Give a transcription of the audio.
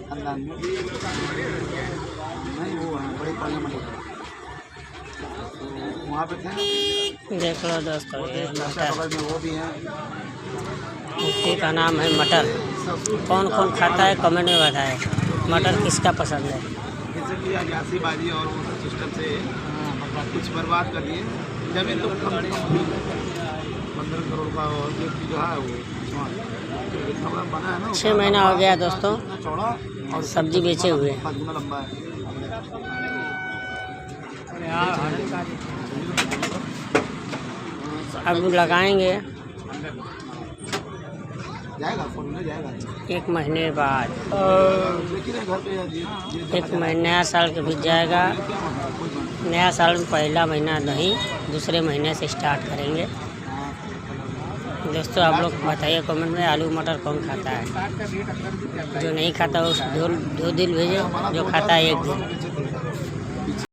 खानदान में नहीं, वो है बड़ी पार्लियामेंट वहाँ पे थे। देख लो दोस्तों, ये मटर, वो भी है। मिट्टी का नाम है मटर। कौन कौन खाता है कमेंट में बताएं, मटर किसका पसंद है। इसलिए अयासी बाजी और वो सिस्टम से कुछ बर्बाद कर दिए। जमीन तो 15 करोड़ का जो है वो बना है ना। 6 महीना हो गया दोस्तों, चौड़ा और सब्जी बेचे हुए। 5 गुना लंबा है। अब लगाएंगे जाएगा, फोन में जाएगा 1 महीने बाद। लेकिन घर पे 1 महीने नया साल के बीत जाएगा। नया साल में पहला महीना नहीं, दूसरे महीने से स्टार्ट करेंगे। दोस्तों आप लोग बताइए कमेंट में, आलू मटर कौन खाता है। जो नहीं खाता उस 2 दिन भेजे, जो खाता है 1 दिन।